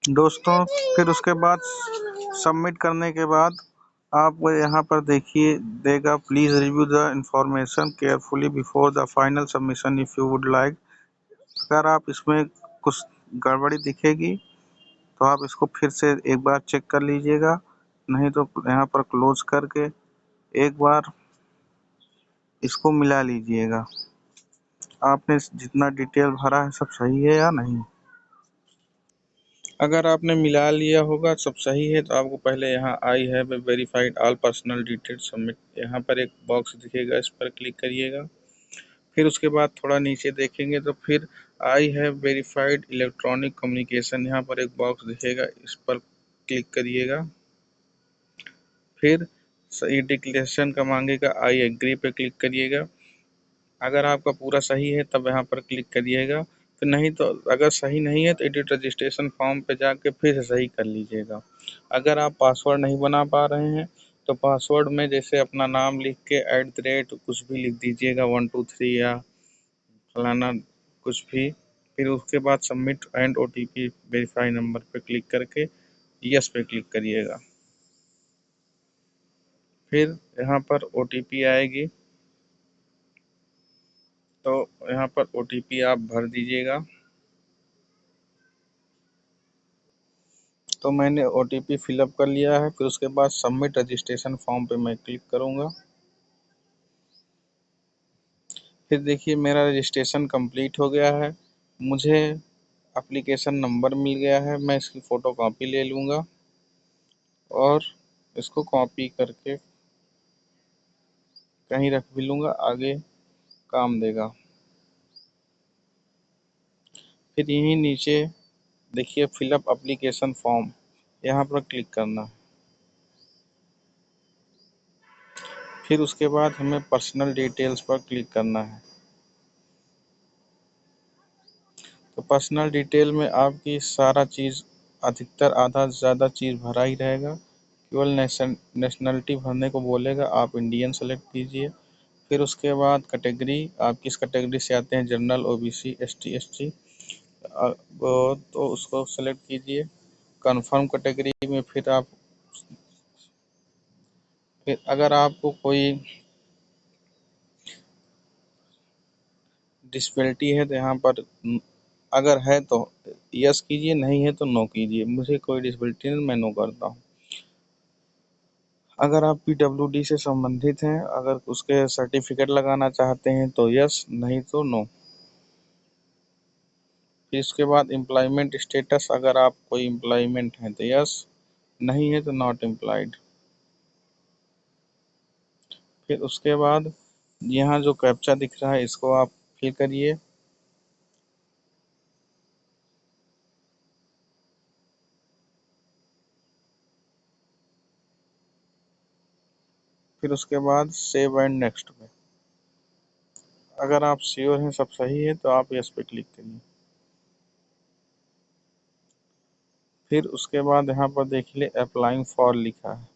दोस्तों फिर उसके बाद सबमिट करने के बाद आप यहाँ पर देखिए देगा, please review the information carefully before the final submission if you would like. अगर आप इसमें कुछ गड़बड़ी दिखेगी तो आप इसको फिर से एक बार चेक कर लीजिएगा, नहीं तो यहाँ पर क्लोज करके एक बार इसको मिला लीजिएगा। आपने जितना डिटेल भरा है सब सही है या नहीं। अगर आपने मिला लिया होगा सब सही है तो आपको पहले यहाँ I have verified all personal details submit, यहाँ पर एक बॉक्स दिखेगा, इस पर क्लिक करिएगा। फिर उसके बाद थोड़ा नीचे देखेंगे तो फिर I have verified electronic communication, यहाँ पर एक बॉक्स दिखेगा, इस पर क्लिक करिएगा। फिर सही डिक्लेरेशन का मांगेगा, आई एग्री पे क्लिक करिएगा। अगर आपका पूरा सही है तब यहाँ पर क्लिक करिएगा, तो नहीं तो अगर सही नहीं है तो एडिट रजिस्ट्रेशन फॉर्म पे जाके फिर से सही कर लीजिएगा। अगर आप पासवर्ड नहीं बना पा रहे हैं तो पासवर्ड में जैसे अपना नाम लिख के @ कुछ भी लिख दीजिएगा, 1 2 3 या फलाना कुछ भी। फिर उसके बाद submit and OTP verify number पे क्लिक करके यस पे क्लिक करिएगा। फिर यहाँ पर OTP आएगी, तो यहाँ पर OTP आप भर दीजिएगा। तो मैंने OTP फिलअप कर लिया है। फिर उसके बाद सबमिट रजिस्ट्रेशन फॉर्म पे मैं क्लिक करूँगा। फिर देखिए मेरा रजिस्ट्रेशन कंप्लीट हो गया है, मुझे एप्लीकेशन नंबर मिल गया है। मैं इसकी फ़ोटो कॉपी ले लूँगा और इसको कॉपी करके कहीं रख भी लूँगा, आगे काम देगा। फिर यहीं नीचे देखिए फिलअप एप्लीकेशन फॉर्म, यहाँ पर क्लिक करना। फिर उसके बाद हमें पर्सनल डिटेल्स पर क्लिक करना है। तो पर्सनल डिटेल में आपकी सारा चीज़, अधिकतर आधा से ज़्यादा चीज़ भरा ही रहेगा, केवल नेशनलिटी भरने को बोलेगा, आप इंडियन सेलेक्ट कीजिए। फिर उसके बाद कैटेगरी, आप किस कैटेगरी से आते हैं, जनरल, OBC, ST SC, तो उसको सेलेक्ट कीजिए। कंफर्म कैटेगरी में फिर अगर आपको कोई डिसेबिलिटी है तो यहाँ पर अगर है तो यस कीजिए, नहीं है तो नो कीजिए। मुझे कोई डिसेबिलिटी नहीं, मैं नो करता हूँ। अगर आप PWD से संबंधित हैं, अगर उसके सर्टिफिकेट लगाना चाहते हैं तो यस, नहीं तो नो। फिर इसके बाद एम्प्लॉयमेंट स्टेटस, अगर आप कोई एम्प्लॉयमेंट हैं तो यस, नहीं है तो नॉट एम्प्लॉयड। फिर उसके बाद यहाँ जो कैप्चा दिख रहा है इसको आप फिल करिए। फिर उसके बाद सेव एंड नेक्स्ट पे, अगर आप श्योर हैं सब सही है तो आप यस पे क्लिक करिए। फिर उसके बाद यहाँ पर देखिए अप्लाइंग फॉर लिखा है,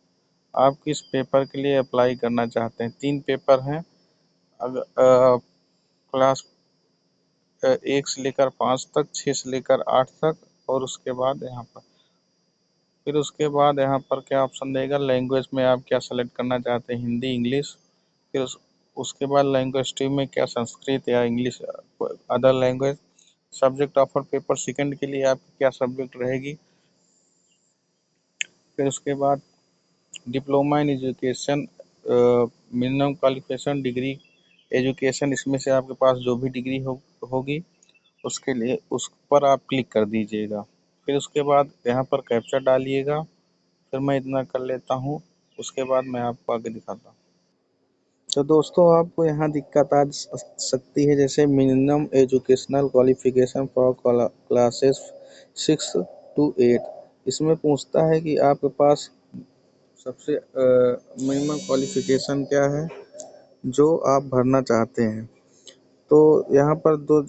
आप किस पेपर के लिए अप्लाई करना चाहते हैं। 3 पेपर हैं, अगर क्लास 1 से लेकर 5 तक, 6 से लेकर 8 तक, और उसके बाद यहाँ पर फिर उसके बाद यहाँ पर क्या ऑप्शन देगा, लैंग्वेज में आप क्या सेलेक्ट करना चाहते हैं, हिंदी, इंग्लिश। फिर उसके बाद लैंग्वेज स्ट्रीम में क्या संस्कृत या English, other language. Subject offer paper second के लिए आपकी क्या सब्जेक्ट रहेगी। फिर उसके बाद diploma in education, minimum qualification degree education, इसमें से आपके पास जो भी डिग्री होगी उसके लिए उस पर आप क्लिक कर दीजिएगा। फिर उसके बाद यहाँ पर कैप्चा डालिएगा। फिर मैं इतना कर लेता हूँ, उसके बाद मैं आपको आगे दिखाता हूँ। तो दोस्तों आपको यहाँ दिक्कत आ सकती है, जैसे minimum educational qualification for classes 6 to 8, इसमें पूछता है कि आपके पास सबसे मिनिमम क्वालिफिकेशन क्या है जो आप भरना चाहते हैं। तो यहाँ पर दो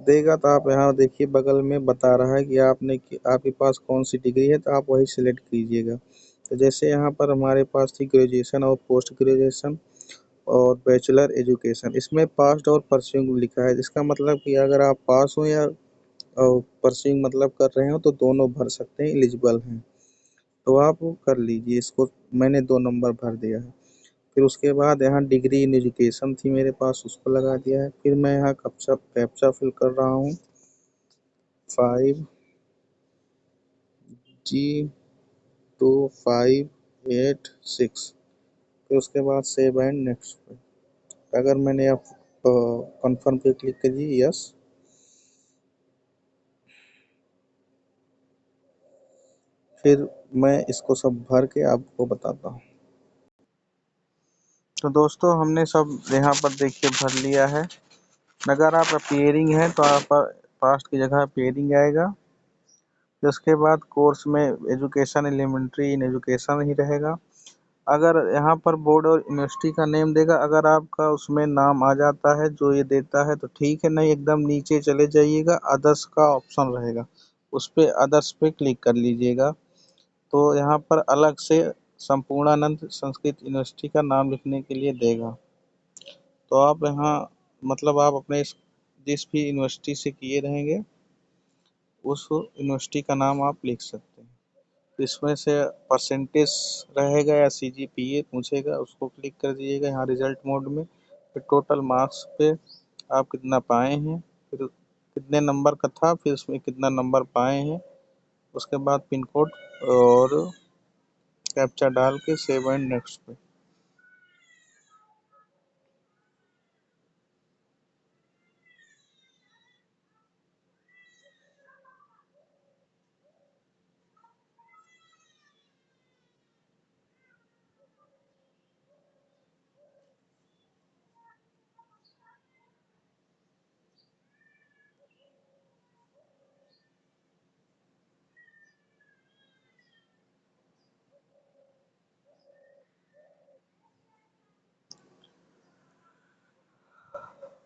देगा, तो आप यहाँ देखिए बगल में बता रहा है कि आपके पास कौन सी डिग्री है, तो आप वही सिलेक्ट कीजिएगा। तो जैसे यहाँ पर हमारे पास थी ग्रेजुएशन और पोस्ट ग्रेजुएशन और बैचलर एजुकेशन, इसमें पास्ड और परस्यूइंग लिखा है, इसका मतलब कि अगर आप पास हो या परस्यूइंग मतलब कर रहे हो तो दोनों भर सकते हैं, एलिजिबल हैं तो आप कर लीजिए इसको। मैंने 2 नंबर भर दिया है। फिर उसके बाद यहाँ डिग्री इन एजुकेशन थी मेरे पास, उसको लगा दिया है। फिर मैं यहाँ कैप्चा फिल कर रहा हूँ 5G2586। फिर उसके बाद सेव एंड नेक्स्ट पे अगर मैंने अब कन्फर्म पे क्लिक करिए, यस। फिर मैं इसको सब भर के आपको बताता हूँ। तो दोस्तों हमने सब यहाँ पर देखिए भर लिया है। अगर आप अपीयरिंग है तो आप पास्ट की जगह अपीयरिंग आएगा। फिर उसके बाद कोर्स में एजुकेशन एलिमेंट्री इन एजुकेशन ही रहेगा। अगर यहाँ पर बोर्ड और यूनिवर्सिटी का नेम देगा, अगर आपका उसमें नाम आ जाता है जो ये देता है तो ठीक है, नहीं एकदम नीचे चले जाइएगा, अदर्स का ऑप्शन रहेगा, उस पर अदर्स पे क्लिक कर लीजिएगा। तो यहाँ पर अलग से संपूर्णानंद संस्कृत यूनिवर्सिटी का नाम लिखने के लिए देगा। तो आप यहाँ मतलब आप अपने जिस भी यूनिवर्सिटी से किए रहेंगे उस यूनिवर्सिटी का नाम आप लिख सकते हैं। इसमें से परसेंटेज रहेगा या CGPA पूछेगा, उसको क्लिक कर दीजिएगा यहाँ रिजल्ट मोड में। फिर टोटल मार्क्स पे आप कितना पाए हैं, फिर कितने नंबर का था, फिर उसमें कितना नंबर पाए हैं। उसके बाद पिन कोड और कैप्चा डाल के सेव एंड नेक्स्ट पे।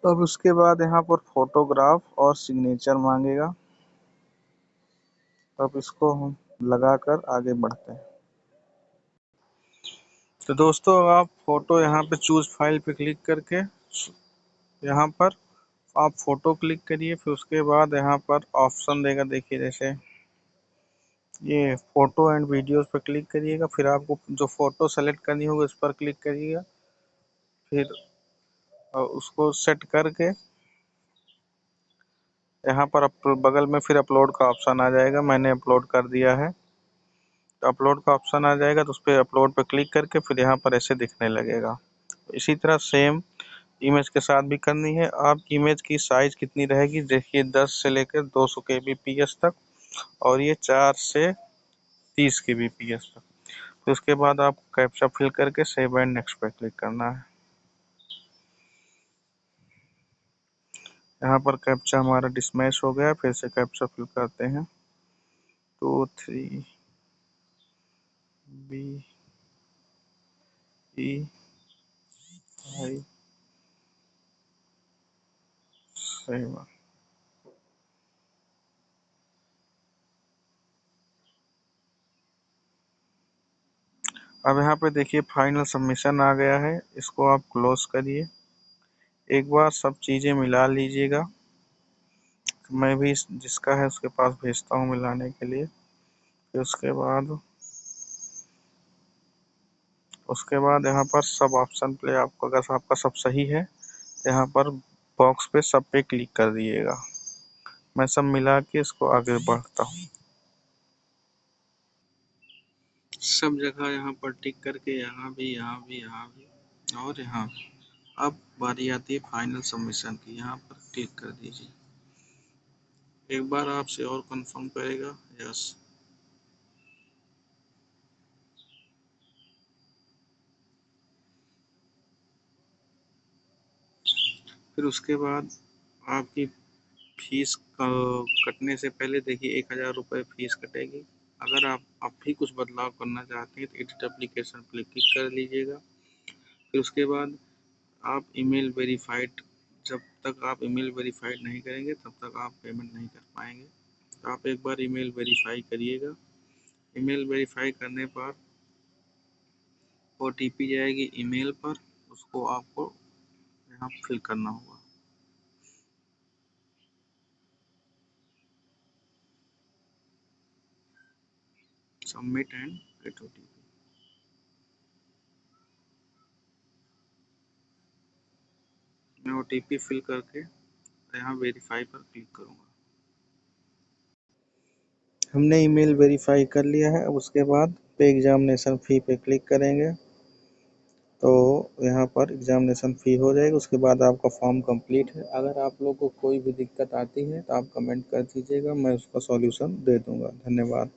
अब उसके बाद यहाँ पर फोटोग्राफ और सिग्नेचर मांगेगा। अब इसको हम लगाकर आगे बढ़ते हैं। तो दोस्तों आप फोटो यहाँ पे चूज फाइल पे क्लिक करके यहाँ पर आप फोटो क्लिक करिए। फिर उसके बाद यहाँ पर ऑप्शन देगा, देखिए जैसे ये फोटो एंड वीडियोस पर क्लिक करिएगा। फिर आपको जो फोटो सेलेक्ट करनी होगी उस पर क्लिक करिएगा। फिर उसको सेट करके यहाँ पर बगल में फिर अपलोड का ऑप्शन आ जाएगा। मैंने अपलोड कर दिया है तो अपलोड का ऑप्शन आ जाएगा, तो उस पर अपलोड पर क्लिक करके फिर यहाँ पर ऐसे दिखने लगेगा। इसी तरह सेम इमेज के साथ भी करनी है। आपकी इमेज की साइज कितनी रहेगी, देखिए 10 से लेकर 200 kbps तक, और ये 4 से 30 kbps तक। तो उसके बाद आप कैप्चा फिल करके सेव एंड नेक्स्ट पे क्लिक करना है। यहाँ पर कैप्चा हमारा डिसमैच हो गया। फिर से कैप्चा फिल करते हैं 23BE57। अब यहाँ पे देखिए फाइनल सबमिशन आ गया है, इसको आप क्लोज करिए। एक बार सब चीज़ें मिला लीजिएगा। मैं भी जिसका है उसके पास भेजता हूँ मिलाने के लिए। फिर उसके बाद यहाँ पर सब ऑप्शन पे आपको, अगर आपका सब सही है तो यहाँ पर बॉक्स पे सब पे क्लिक कर दिएगा। मैं सब मिला के इसको आगे बढ़ता हूँ। सब जगह यहाँ पर टिक करके यहाँ भी, यहाँ भी, यहाँ भी और यहाँ भी। अब बारी आती है फाइनल सबमिशन की, यहाँ पर क्लिक कर दीजिए। एक बार आपसे और कंफर्म करेगा, यस। फिर उसके बाद आपकी फीस कटने से पहले देखिए 1000 रुपये फीस कटेगी। अगर आप भी कुछ बदलाव करना चाहते हैं तो एडिट एप्लीकेशन पर क्लिक कर लीजिएगा। फिर उसके बाद आप ईमेल वेरीफाइड, जब तक आप ईमेल वेरीफाइड नहीं करेंगे तब तक आप पेमेंट नहीं कर पाएंगे। तो आप एक बार ईमेल वेरीफाई करिएगा। ईमेल वेरीफाई करने पर OTP जाएगी ईमेल पर, उसको आपको यहाँ फिल करना होगा। Submit and get OTP। मैं OTP फिल करके यहाँ वेरीफाई पर क्लिक करूँगा। हमने ईमेल वेरीफाई कर लिया है। अब उसके बाद पे एग्जामिनेशन फ़ी पे क्लिक करेंगे तो यहाँ पर एग्जामिनेशन फ़ी हो जाएगी। उसके बाद आपका फॉर्म कंप्लीट है। अगर आप लोग को कोई भी दिक्कत आती है तो आप कमेंट कर दीजिएगा, मैं उसका सॉल्यूशन दे दूँगा। धन्यवाद।